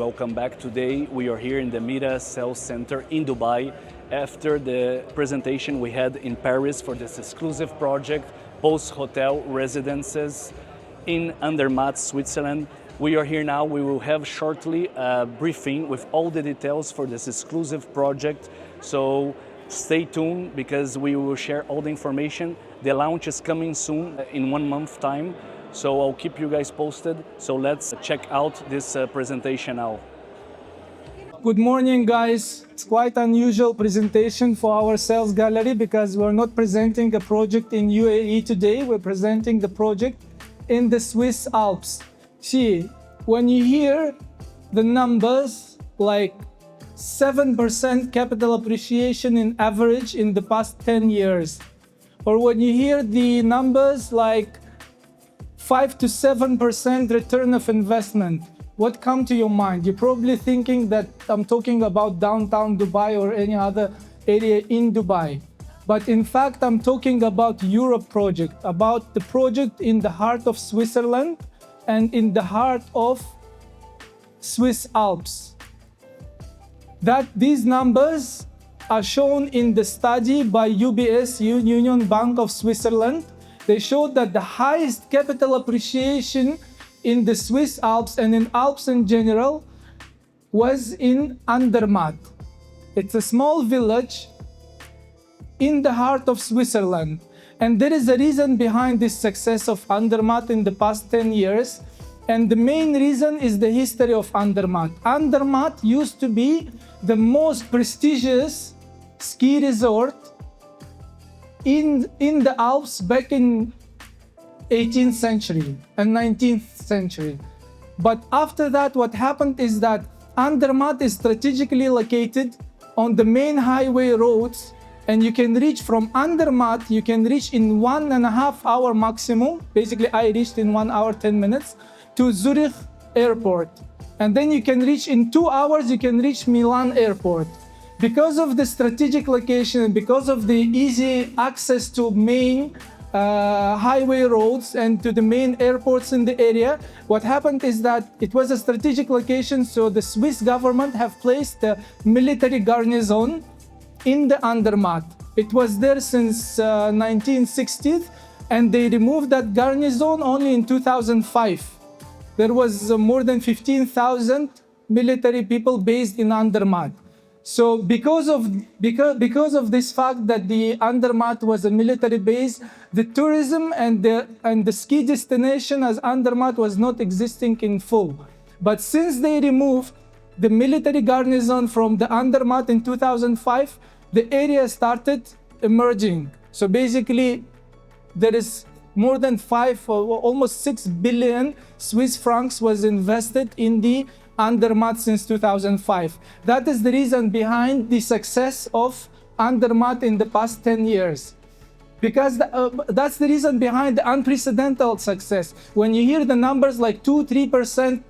Welcome back. Today we are here in the Mira Sales Center in Dubai after the presentation we had in Paris for this exclusive project, Post Hotel Residences in Andermatt, Switzerland. We are here now. We will have shortly a briefing with all the details for this exclusive project. So stay tuned because we will share all the information. The launch is coming soon in 1 month time. So I'll keep you guys posted. So let's check out this presentation now. Good morning, guys. It's quite unusual presentation for our sales gallery because we're not presenting a project in UAE today. We're presenting the project in the Swiss Alps. See, when you hear the numbers like 7% capital appreciation in average in the past 10 years, or when you hear the numbers like 5 to 7% return of investment, what comes to your mind? You're probably thinking that I'm talking about downtown Dubai or any other area in Dubai. But in fact, I'm talking about Europe project, about the project in the heart of Switzerland and in the heart of Swiss Alps. That these numbers are shown in the study by UBS, Union Bank of Switzerland. They showed that the highest capital appreciation in the Swiss Alps and in Alps in general was in Andermatt. It's a small village in the heart of Switzerland. And there is a reason behind this success of Andermatt in the past 10 years. And the main reason is the history of Andermatt. Andermatt used to be the most prestigious ski resort in the Alps back in 18th century and 19th century. But after that, what happened is that Andermatt is strategically located on the main highway roads, and you can reach from Andermatt, you can reach in 1.5 hours maximum. Basically, I reached in 1 hour, 10 minutes to Zurich airport. And then you can reach in 2 hours, you can reach Milan airport. Because of the strategic location and because of the easy access to main highway roads and to the main airports in the area, what happened is that it was a strategic location, so the Swiss government have placed the military garrison in the Andermatt. It was there since 1960s, and they removed that garrison only in 2005. There was more than 15,000 military people based in Andermatt. So because of this fact that the Andermatt was a military base, the tourism and the ski destination as Andermatt was not existing in full. But since they removed the military garrison from the Andermatt in 2005, the area started emerging. So basically, there is more than 5 or almost 6 billion Swiss francs was invested in the Andermatt since 2005. That is the reason behind the success of Andermatt in the past 10 years. Because that's the reason behind the unprecedented success. When you hear the numbers like 2-3%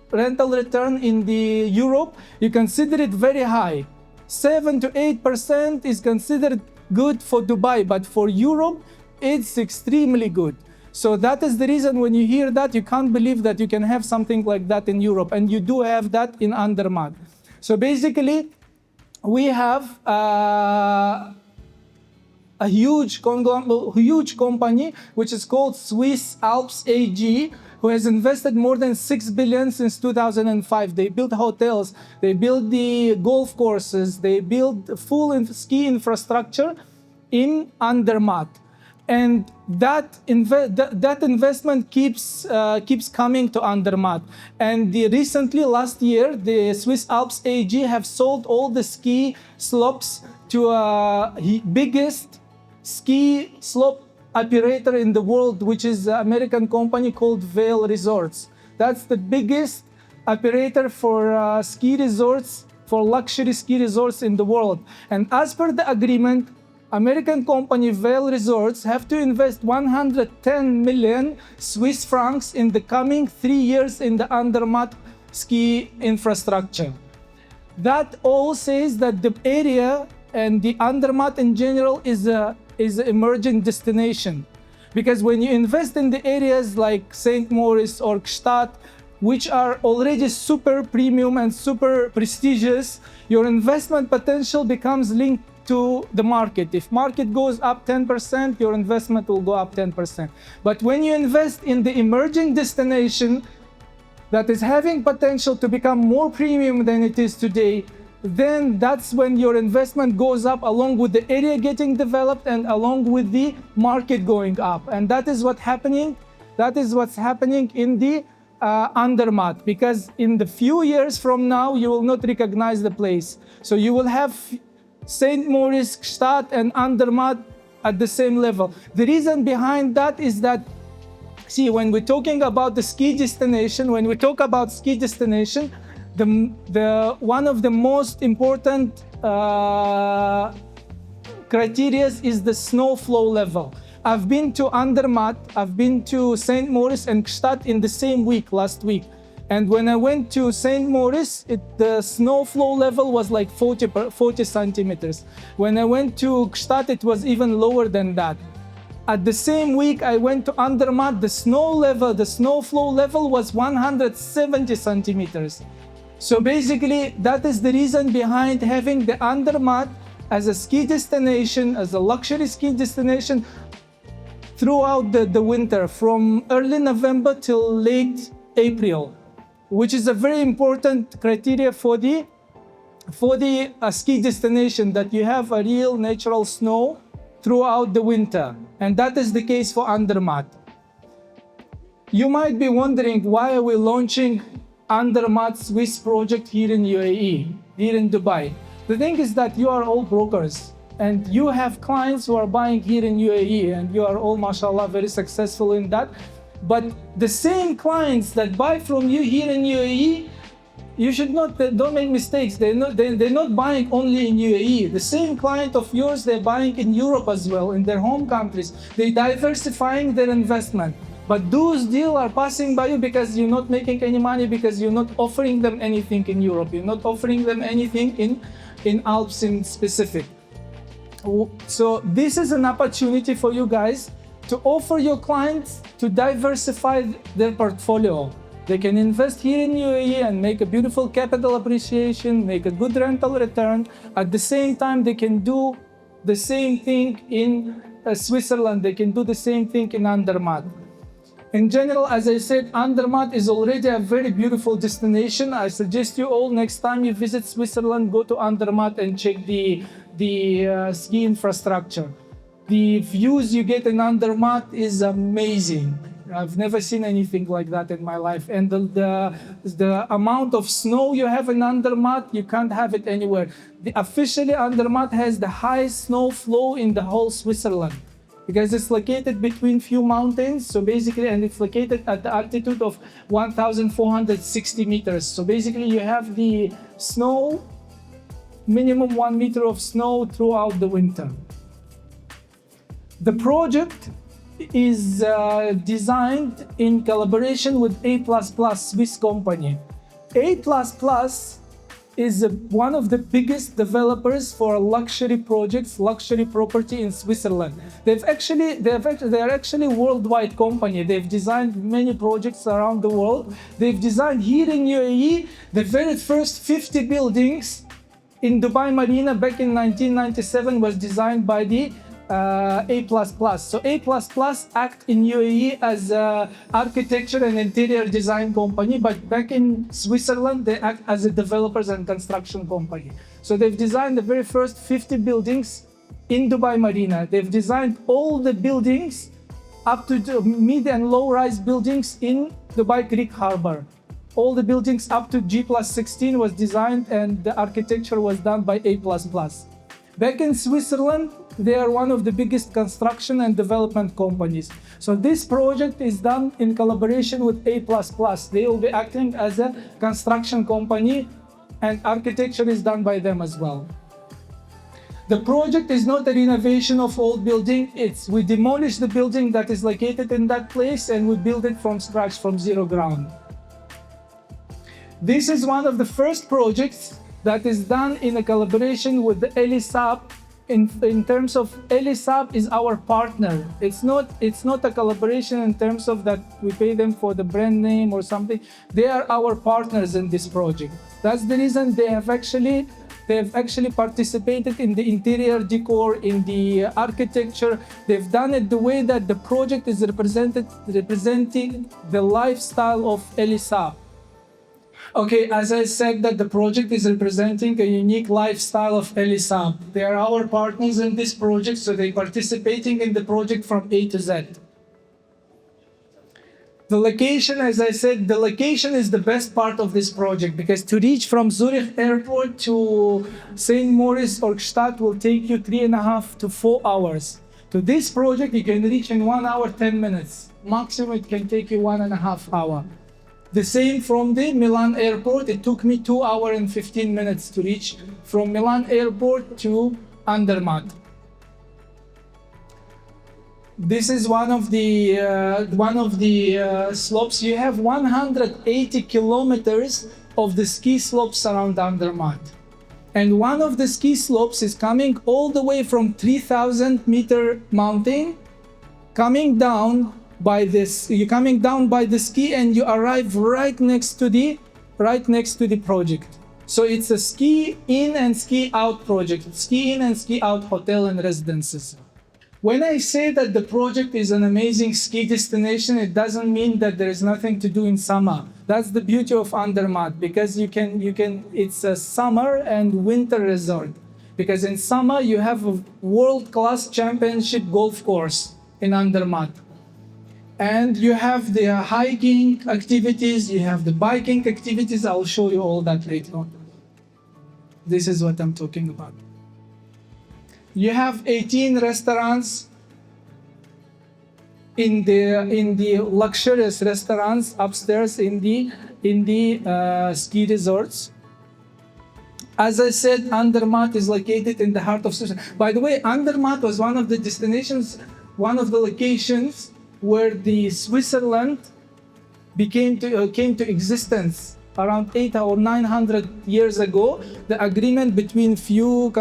rental return in the Europe, you consider it very high. 7 to 8% is considered good for Dubai, but for Europe, it's extremely good. So that is the reason when you hear that, you can't believe that you can have something like that in Europe. And you do have that in Andermatt. So basically, we have a huge company, which is called Swiss Alps AG, who has invested more than 6 billion since 2005. They built hotels, they built the golf courses, they built full ski infrastructure in Andermatt. And that investment keeps coming to Andermatt. And recently, last year, the Swiss Alps AG have sold all the ski slopes to biggest ski slope operator in the world, which is an American company called Vail Resorts. That's the biggest operator for ski resorts, for luxury ski resorts in the world. And as per the agreement, American company Vail Resorts have to invest 110 million Swiss francs in the coming 3 years in the Andermatt ski infrastructure. That all says that the area and the Andermatt in general is an emerging destination. Because when you invest in the areas like St. Moritz or Gstaad, which are already super premium and super prestigious, your investment potential becomes linked to the market. If market goes up 10%, your investment will go up 10%. But when you invest in the emerging destination that is having potential to become more premium than it is today, then that's when your investment goes up along with the area getting developed and along with the market going up. And that is what's happening. That is what's happening in the Andermatt, because in the few years from now, you will not recognize the place. So you will have St. Moritz, Gstaad, and Andermatt at the same level. The reason behind that is that, see, when we're talking about the ski destination, the one of the most important criteria is the snow flow level. I've been to Andermatt, I've been to St. Moritz and Gstaad in the same week, last week. And when I went to St. Moritz, the snow flow level was like 40 centimeters. When I went to Gstaad, it was even lower than that. At the same week, I went to Andermatt, the snow flow level was 170 centimeters. So basically, that is the reason behind having the Andermatt as a ski destination, as a luxury ski destination throughout the winter, from early November till late April, which is a very important criteria for the ski destination, that you have a real natural snow throughout the winter. And that is the case for Andermatt. You might be wondering, why are we launching Andermatt Swiss project here in UAE, here in Dubai? The thing is that you are all brokers and you have clients who are buying here in UAE, and you are all, mashallah, very successful in that. But the same clients that buy from you here in UAE, you should not, don't make mistakes. They're not buying only in UAE. The same client of yours, they're buying in Europe as well, in their home countries. They're diversifying their investment. But those deals are passing by you because you're not making any money, because you're not offering them anything in Europe. You're not offering them anything in Alps in specific. So this is an opportunity for you guys to offer your clients to diversify their portfolio. They can invest here in UAE and make a beautiful capital appreciation, make a good rental return. At the same time, they can do the same thing in Switzerland. They can do the same thing in Andermatt. In general, as I said, Andermatt is already a very beautiful destination. I suggest you all, next time you visit Switzerland, go to Andermatt and check the ski infrastructure. The views you get in Andermatt is amazing. I've never seen anything like that in my life. And the amount of snow you have in Andermatt, you can't have it anywhere. Officially, Andermatt has the highest snow flow in the whole Switzerland, because it's located between few mountains. So basically, and it's located at the altitude of 1,460 meters. So basically, you have the snow, minimum 1 meter of snow throughout the winter. The project is designed in collaboration with A++ Swiss company. A++ is one of the biggest developers for luxury projects, luxury property in Switzerland. They are actually a worldwide company. They've designed many projects around the world. They've designed here in UAE the very first 50 buildings in Dubai Marina back in 1997 was designed by the A++. So A++ act in UAE as an architecture and interior design company, but back in Switzerland, they act as a developers and construction company. So they've designed the very first 50 buildings in Dubai Marina. They've designed all the buildings up to the mid and low-rise buildings in Dubai Creek Harbor. All the buildings up to G+16 was designed and the architecture was done by A++. Back in Switzerland, they are one of the biggest construction and development companies. So this project is done in collaboration with A++. They will be acting as a construction company and architecture is done by them as well. The project is not a renovation of old building. We demolish the building that is located in that place and we build it from scratch, from zero ground. This is one of the first projects that is done in a collaboration with the Elie Saab in terms of Elie Saab is our partner. It's not a collaboration in terms of that we pay them for the brand name or something. They are our partners in this project. That's the reason they have actually participated in the interior decor, in the architecture. They've done it the way that the project is representing the lifestyle of Elie Saab. Okay, as I said that the project is representing a unique lifestyle of Elie Saab. They are our partners in this project, so they're participating in the project from A to Z. The location, as I said, the location is the best part of this project because to reach from Zurich Airport to St. Moritz or Gstaad will take you 3.5 to 4 hours. To this project, you can reach in 1 hour, 10 minutes. Maximum, it can take you 1.5 hours. The same from the Milan airport. It took me 2 hours and 15 minutes to reach from Milan airport to Andermatt. This is one of the slopes. You have 180 kilometers of the ski slopes around Andermatt. And one of the ski slopes is coming all the way from 3,000-meter mountain, coming down by this. You're coming down by the ski and you arrive right next to the project. So it's a ski in and ski out project. Ski in and ski out hotel and residences. When I say that the project is an amazing ski destination, it doesn't mean that there is nothing to do in summer. That's the beauty of Andermatt because it's a summer and winter resort. Because in summer you have a world-class championship golf course in Andermatt. And you have the hiking activities, you have the biking activities. I'll show you all that later on. This is what I'm talking about. You have 18 restaurants in the luxurious restaurants upstairs in the ski resorts. As I said, Andermatt is located in the heart of Switzerland. By the way, Andermatt was one of the destinations, one of the locations where the Switzerland came to existence around 800 or 900 years ago. The agreement between few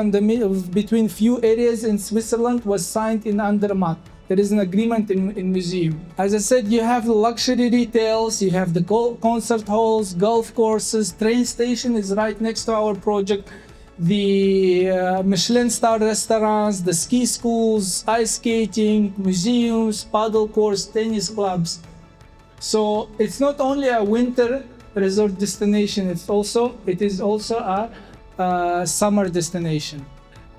areas in Switzerland was signed in Andermatt. There is an agreement in museum. As I said, you have the luxury retails, you have the concert halls, golf courses, train station is right next to our project. The Michelin star restaurants, the ski schools, ice skating, museums, paddle courts, tennis clubs. So it's not only a winter resort destination, it is also a summer destination.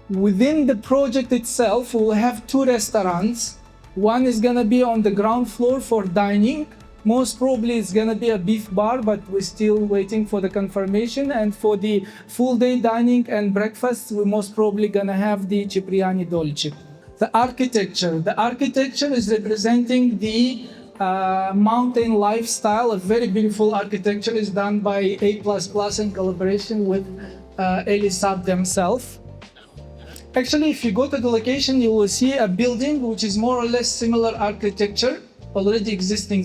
Within the project itself, we'll have 2 restaurants. One is gonna be on the ground floor for dining. Most probably it's gonna be a beef bar, but we're still waiting for the confirmation. And for the full day dining and breakfast, we're most probably gonna have the Cipriani Dolce. The architecture is representing the mountain lifestyle. A very beautiful architecture is done by A++ in collaboration with Elie Saab themselves. Actually, if you go to the location, you will see a building which is more or less similar architecture already existing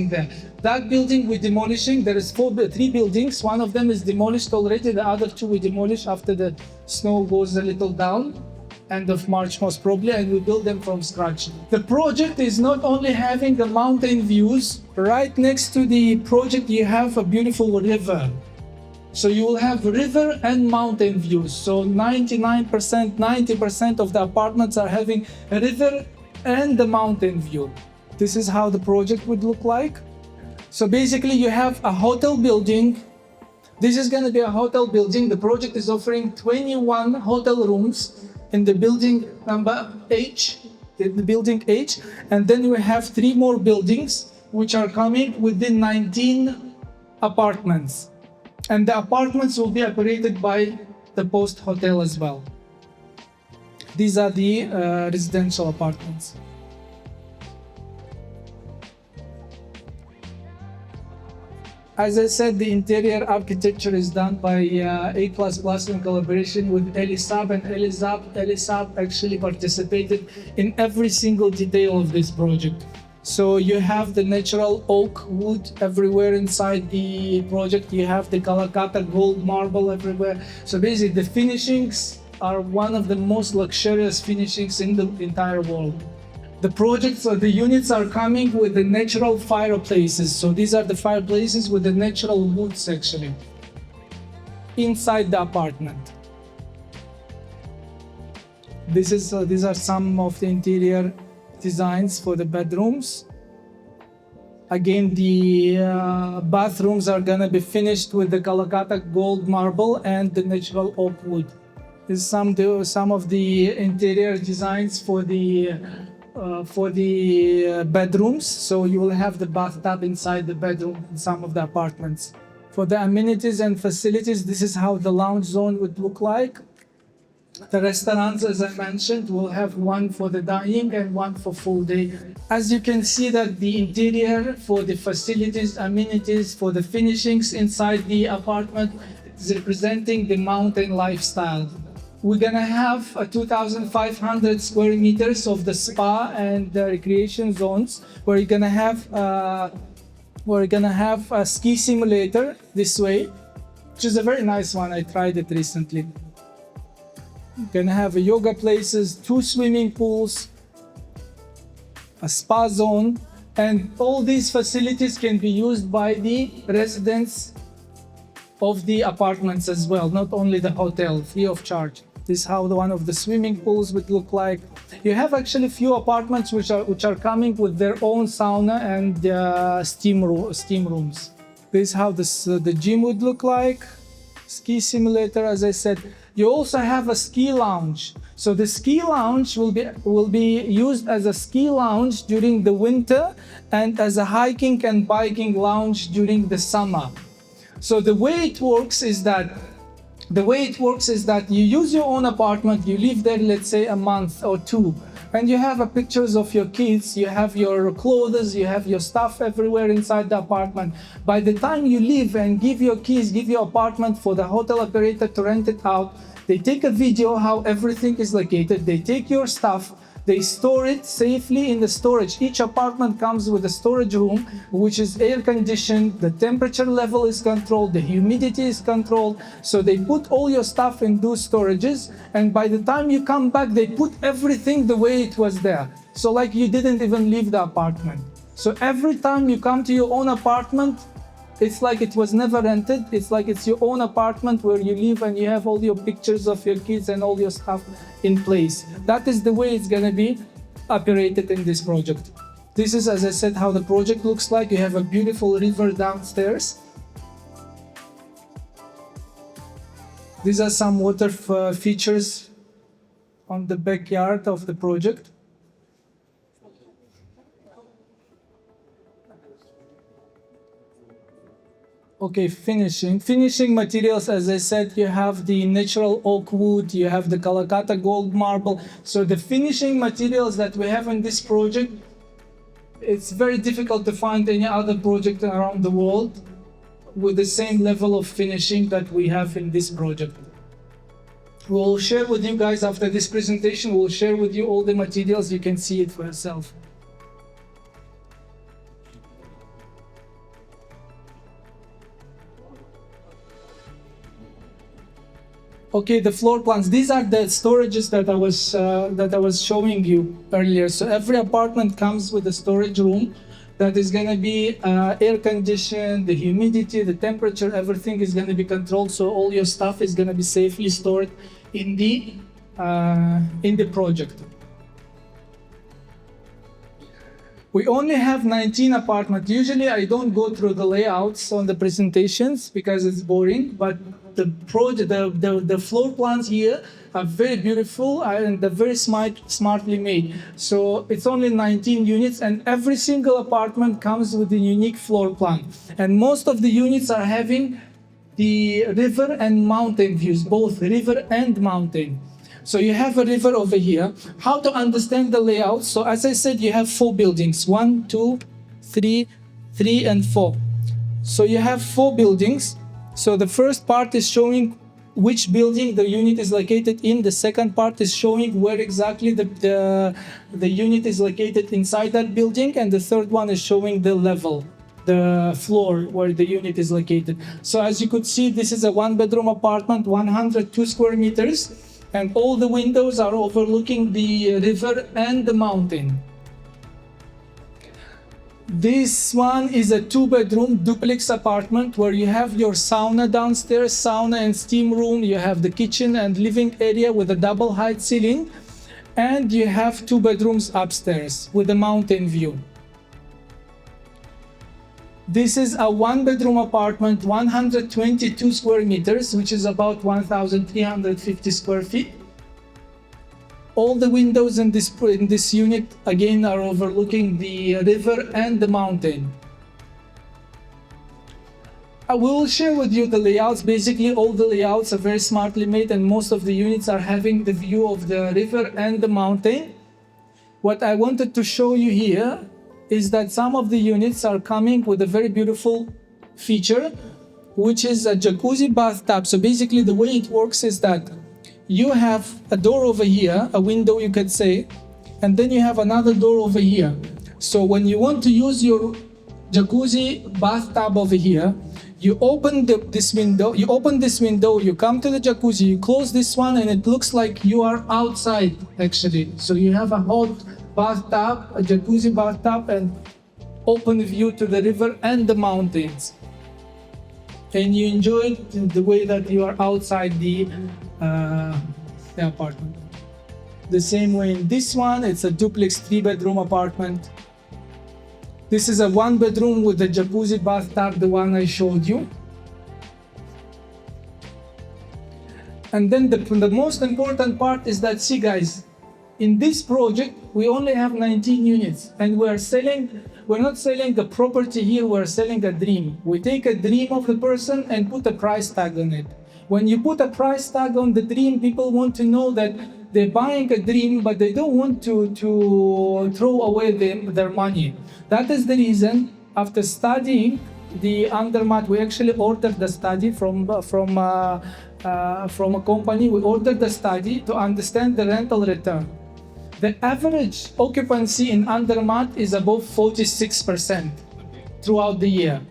there. That building we're demolishing. There is 3 buildings. One of them is demolished already. The other 2 we demolish after the snow goes a little down. End of March most probably, and we build them from scratch. The project is not only having the mountain views. Right next to the project you have a beautiful river. So you will have river and mountain views. So 99%, 90% of the apartments are having a river and the mountain view. This is how the project would look like. So basically you have a hotel building. This is going to be a hotel building. The project is offering 21 hotel rooms in the building number H, and then we have 3 more buildings which are coming within 19 apartments. And the apartments will be operated by the Post Hotel as well. These are the residential apartments. As I said, the interior architecture is done by A++ in collaboration with Elie Saab, and Elie Saab actually participated in every single detail of this project. So you have the natural oak wood everywhere inside the project. You have the Calcutta gold marble everywhere. So basically the finishings are one of the most luxurious finishings in the entire world. The projects or the units are coming with the natural fireplaces. So these are the fireplaces with the natural woods actually inside the apartment. These are some of the interior designs for the bedrooms. Again, the bathrooms are gonna be finished with the Calcutta gold marble and the natural oak wood. This is some of the interior designs for the bedrooms. So you will have the bathtub inside the bedroom in some of the apartments. For the amenities and facilities, this is how the lounge zone would look like. The restaurants, as I mentioned, will have one for the dining and one for full day. As you can see that the interior for the facilities, amenities, for the finishings inside the apartment is representing the mountain lifestyle. We're gonna have 2,500 square meters of the spa and the recreation zones where you're gonna have a ski simulator this way, which is a very nice one. I tried it recently. You're gonna have yoga places, 2 swimming pools, a spa zone, and all these facilities can be used by the residents of the apartments as well, not only the hotel, free of charge. This is how one of the swimming pools would look like. You have actually few apartments which are coming with their own sauna and steam rooms. This is how the gym would look like. Ski simulator, as I said. You also have a ski lounge. So the ski lounge will be used as a ski lounge during the winter and as a hiking and biking lounge during the summer. So the way it works is that you use your own apartment, you live there, let's say a month or two, and you have pictures of your kids, you have your clothes, you have your stuff everywhere inside the apartment. By the time you leave and give your keys, give your apartment for the hotel operator to rent it out, they take a video how everything is located, they take your stuff, they store it safely in the storage. Each apartment comes with a storage room, which is air conditioned, the temperature level is controlled, the humidity is controlled. So they put all your stuff in those storages, and by the time you come back, they put everything the way it was there. So like you didn't even leave the apartment. So every time you come to your own apartment, it's like it was never rented. It's like it's your own apartment where you live and you have all your pictures of your kids and all your stuff in place. That is the way it's gonna be operated in this project. This is, as I said, how the project looks like. You have a beautiful river downstairs. These are some water features on the backyard of the project. Okay, finishing materials, as I said, you have the natural oak wood, you have the Calcutta gold marble. So the finishing materials that we have in this project, it's very difficult to find any other project around the world with the same level of finishing that we have in this project. We'll share with you guys after this presentation, we'll share with you all the materials, you can see it for yourself. Okay, the floor plans. These are the storages that I was showing you earlier. So every apartment comes with a storage room that is going to be air conditioned, the humidity, the temperature, everything is going to be controlled. So all your stuff is going to be safely stored in the project. We only have 19 apartments. Usually I don't go through the layouts on the presentations because it's boring, but the floor plans here are very beautiful and they're very smartly made. So it's only 19 units and every single apartment comes with a unique floor plan. And most of the units are having the river and mountain views, both river and mountain. So you have a river over here. How to understand the layout? So as I said, you have 4 buildings, 1, 2, 3, 3, and 4. So you have 4 buildings. So the first part is showing which building the unit is located in. The second part is showing where exactly the unit is located inside that building. And the third one is showing the level, the floor where the unit is located. So as you could see, this is a 1-bedroom apartment, 102 square meters. and all the windows are overlooking the river and the mountain. This one is a 2-bedroom duplex apartment where you have your sauna downstairs, sauna and steam room. You have the kitchen and living area with a double height ceiling, and you have 2 bedrooms upstairs with a mountain view. This is a 1-bedroom apartment, 122 square meters, which is about 1,350 square feet. All the windows in this unit again are overlooking the river and the mountain. I will share with you the layouts. Basically, all the layouts are very smartly made, and most of the units are having the view of the river and the mountain. What I wanted to show you here is that some of the units are coming with a very beautiful feature, which is a jacuzzi bathtub. So basically the way it works is that you have a door over here, a window you could say, and then you have another door over here. So when you want to use your jacuzzi bathtub over here, you open this window, you come to the jacuzzi, you close this one, and it looks like you are outside actually. So you have a hot bathtub, a jacuzzi bathtub, and open view to the river and the mountains. And you enjoy the way that you are outside the apartment. The same way in this one, it's a duplex 3-bedroom apartment. This is a 1-bedroom with a jacuzzi bathtub, the one I showed you. And then the most important part is that, see guys, in this project, we only have 19 units, and we're not selling a property here, we're selling a dream. We take a dream of the person and put a price tag on it. When you put a price tag on the dream, people want to know that they're buying a dream, but they don't want to throw away their money. That is the reason, after studying the Andermatt, we actually ordered the study from a company. We ordered the study to understand the rental return. The average occupancy in Andermatt is above 46% throughout the year.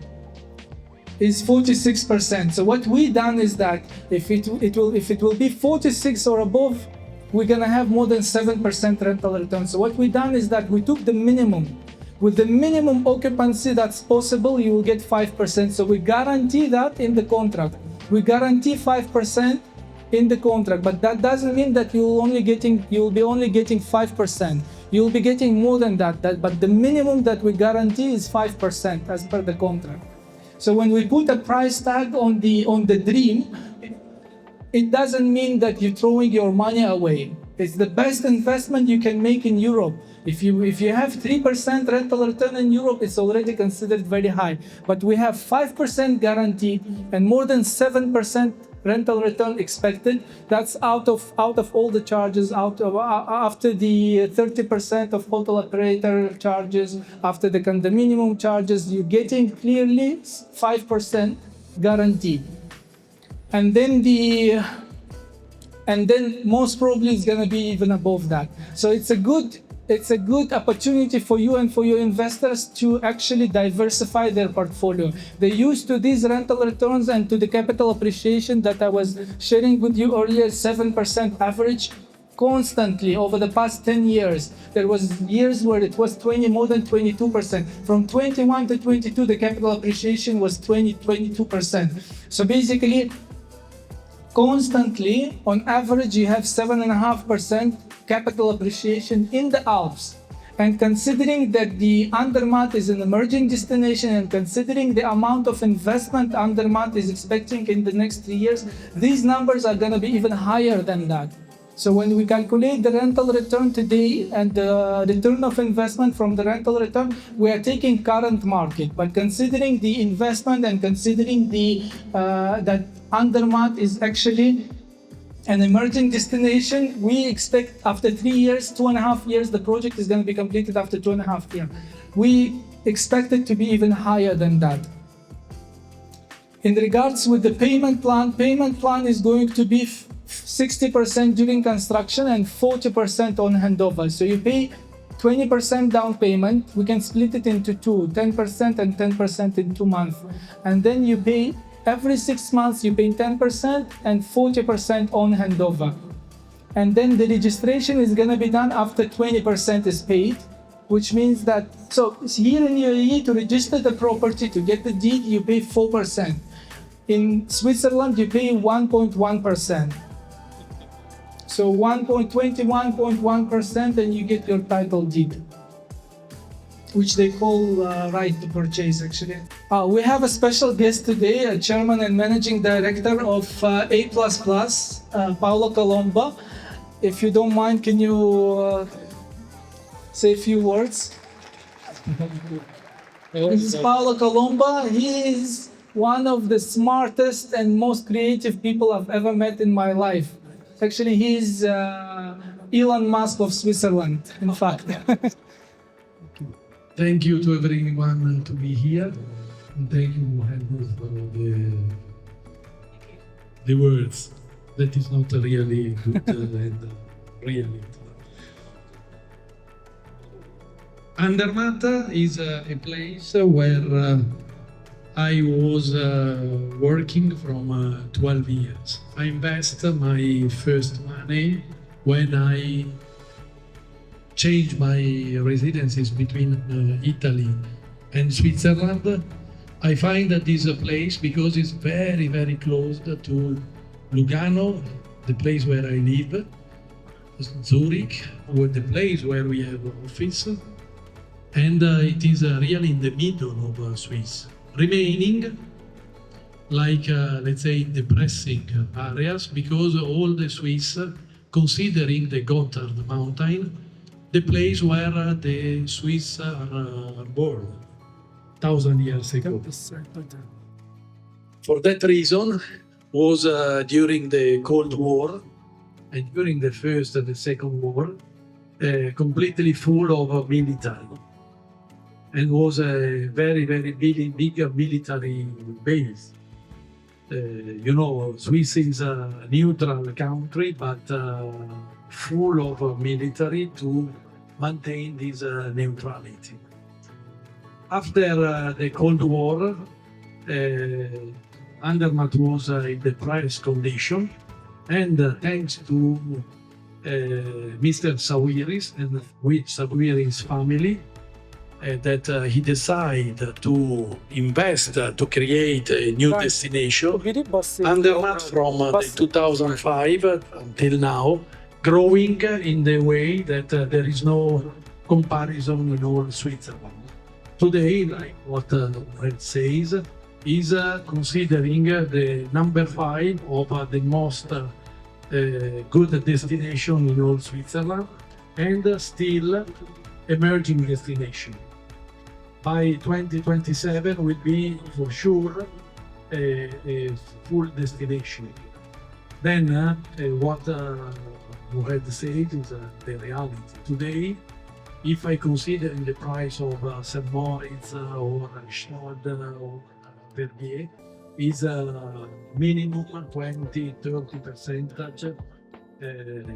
Is 46%. So what we done is that if it will be 46 or above, we're gonna have more than 7% rental return. So what we done is that we took the minimum. With the minimum occupancy that's possible, you will get 5%. So we guarantee that in the contract. We guarantee 5% in the contract, but that doesn't mean that you will be only getting 5%. You will be getting more than that. But the minimum that we guarantee is 5% as per the contract. So when we put a price tag on the dream, it doesn't mean that you're throwing your money away. It's the best investment you can make in Europe. If you have 3% rental return in Europe, it's already considered very high. But we have 5% guaranteed and more than 7% rental return expected. That's out of all the charges, after the 30% of hotel operator charges, after the condominium charges, you're getting clearly 5% guaranteed. And then most probably it's going to be even above that. So it's a good opportunity for you and for your investors to actually diversify their portfolio. They're used to these rental returns and to the capital appreciation that I was sharing with you earlier, 7% average constantly over the past 10 years. There was years where it was more than 22%. From 21 to 22, the capital appreciation was 22%. So basically, constantly, on average, you have 7.5% capital appreciation in the Alps. And considering that the Andermatt is an emerging destination, and considering the amount of investment Andermatt is expecting in the next 3 years, these numbers are going to be even higher than that. So when we calculate the rental return today and the return of investment from the rental return, we are taking current market. But considering the investment and considering that Andermatt is actually an emerging destination, we expect after 3 years, 2.5 years, the project is going to be completed after 2.5 years. We expect it to be even higher than that. In regards with the payment plan is going to be 60% during construction and 40% on handover. So you pay 20% down payment. We can split it into two, 10% and 10% in 2 months. And then you pay every 6 months, you pay 10% and 40% on handover. And then the registration is going to be done after 20% is paid, which means that, so here in UAE, to register the property, to get the deed, you pay 4%. In Switzerland, you pay 1.1%. So 1.21.1%, and you get your title deed, which they call right to purchase, actually. We have a special guest today, a chairman and managing director of A++, Paolo Colomba. If you don't mind, can you say a few words? This is Paolo Colomba. He is one of the smartest and most creative people I've ever met in my life. Actually, he's Elon Musk of Switzerland, in fact. Thank you to everyone to be here. And thank you, Henry, for the words. That is not really good and really. Andermatt is a place where I was working from 12 years. I invested my first money when I changed my residences between Italy and Switzerland. I find that this is a place because it's very, very close to Lugano, the place where I live, Zurich, with the place where we have office, and it is really in the middle of Swiss, remaining like, let's say, depressing areas, because all the Swiss, considering the Gotthard mountain, the place where the Swiss are born 1,000 years ago. For that reason, was during the Cold War and during the First and the Second War, completely full of military, and was a very, very big military base. You know, Swiss is a neutral country, but full of military to maintain this neutrality. After the Cold War, Andermatt was in the depressed condition, and thanks to Mr. Sawiris and with Sawiris' family, that he decided to invest to create a new destination. Andermatt from 2005 until now, growing in the way that there is no comparison in all Switzerland. Today, like what Red says, is considering the number 5 of the most good destination in all Switzerland, and still emerging destination. By 2027 will be for sure a full destination. Then what Red said is the reality. Today, if I consider in the price of St. Moritz or Schnodd or Verbier, is minimum 20-30%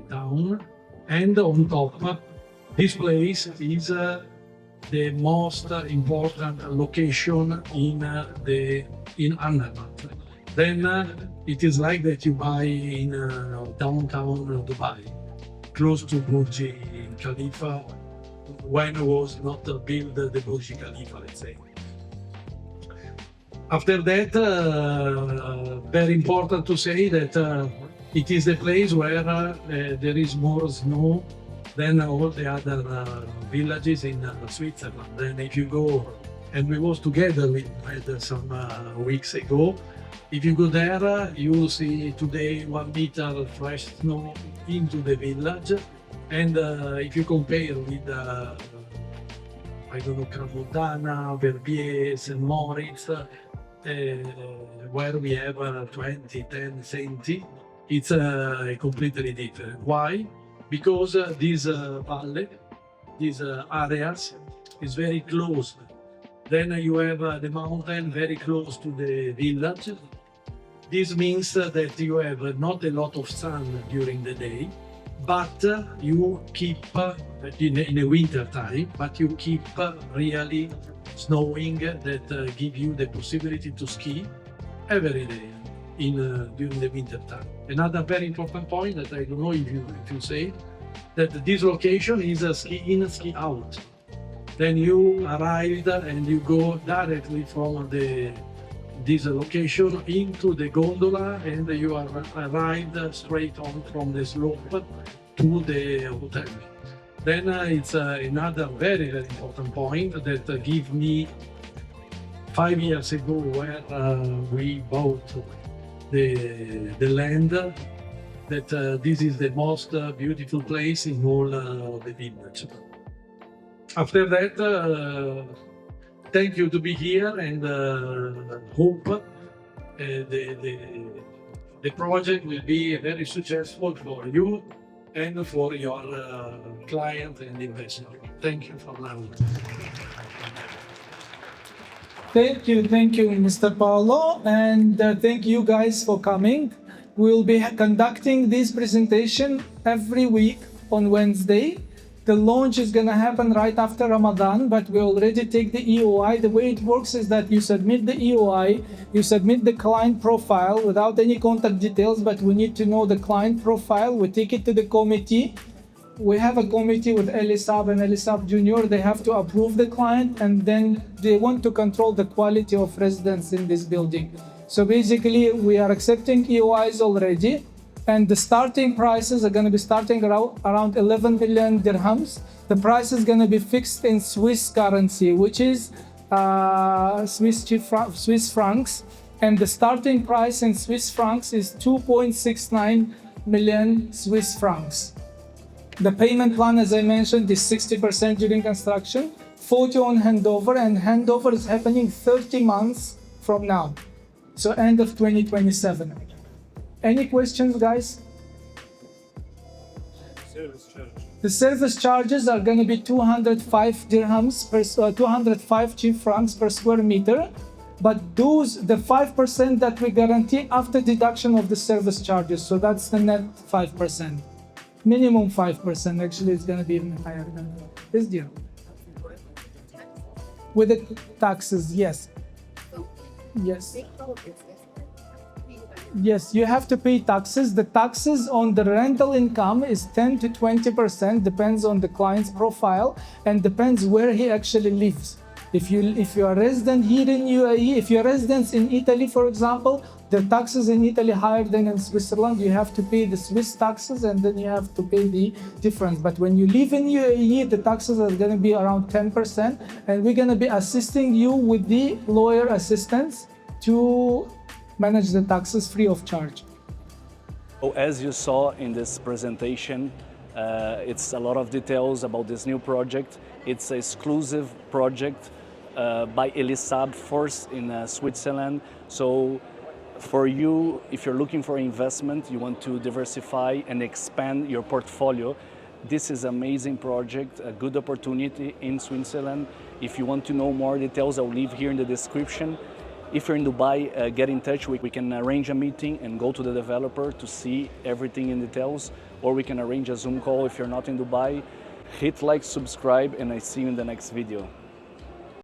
down, and on top, this place is the most important location in Andermatt. Then it is like that you buy in downtown Dubai, close to Burj Khalifa, when was not built the Burj Khalifa, let's say. After that, very important to say that it is the place where there is more snow than all the other villages in Switzerland. Then if you go, and we was together with some weeks ago, if you go there, you will see today 1 meter fresh snow into the village. And if you compare with, I don't know, Cremona, Verbier, St. Moritz, where we have 20, 10 centi, it's completely different. Why? Because this valley, these areas, is very close. Then you have the mountain very close to the village. This means that you have not a lot of sun during the day, but you keep, in the winter time, but you keep really snowing that give you the possibility to ski every day. during the winter time. Another very important point that I don't know if you say, that this location is a ski in, ski out. Then you arrived and you go directly from this location into the gondola, and you are arrived straight on from the slope to the hotel. Then it's another very, very important point that gave me 5 years ago, where we bought the land, that this is the most beautiful place in all the village. After that, thank you to be here, and hope the project will be very successful for you and for your client and investor. Thank you for now. Thank you, Mr. Paolo, and thank you guys for coming. We'll be conducting this presentation every week on Wednesday. The launch is going to happen right after Ramadan, but we already take the EOI. The way it works is that you submit the EOI, you submit the client profile without any contact details, but we need to know the client profile. We take it to the committee. We have a committee with Elie Saab and Elie Saab Jr. They have to approve the client, and then they want to control the quality of residents in this building. So basically, we are accepting EOIs already, and the starting prices are going to be starting around 11 million dirhams. The price is going to be fixed in Swiss currency, which is Swiss francs, and the starting price in Swiss francs is 2.69 million Swiss francs. The payment plan, as I mentioned, is 60% during construction, 40% on handover, and handover is happening 30 months from now, so end of 2027. Any questions, guys? The service charges are going to be 205 dirhams per 205 Czech francs per square meter, but the 5% that we guarantee after deduction of the service charges, so that's the net 5%. Minimum 5%, actually it's going to be even higher than this deal. With the taxes, yes. Yes. Yes, you have to pay taxes. The taxes on the rental income is 10 to 20%, depends on the client's profile and depends where he actually lives. If you are a resident here in UAE, if you're residents in Italy, for example, the taxes in Italy higher than in Switzerland. You have to pay the Swiss taxes and then you have to pay the difference. But when you live in UAE, the taxes are going to be around 10%, and we're going to be assisting you with the lawyer assistance to manage the taxes free of charge. So as you saw in this presentation, it's a lot of details about this new project. It's an exclusive project by Elie Saab first in Switzerland. So for you, if you're looking for investment, you want to diversify and expand your portfolio, this is an amazing project, a good opportunity in Switzerland. If you want to know more details, I'll leave here in the description. If you're in Dubai, get in touch. We can arrange a meeting and go to the developer to see everything in details, or we can arrange a Zoom call if you're not in Dubai. Hit like, subscribe, and I see you in the next video.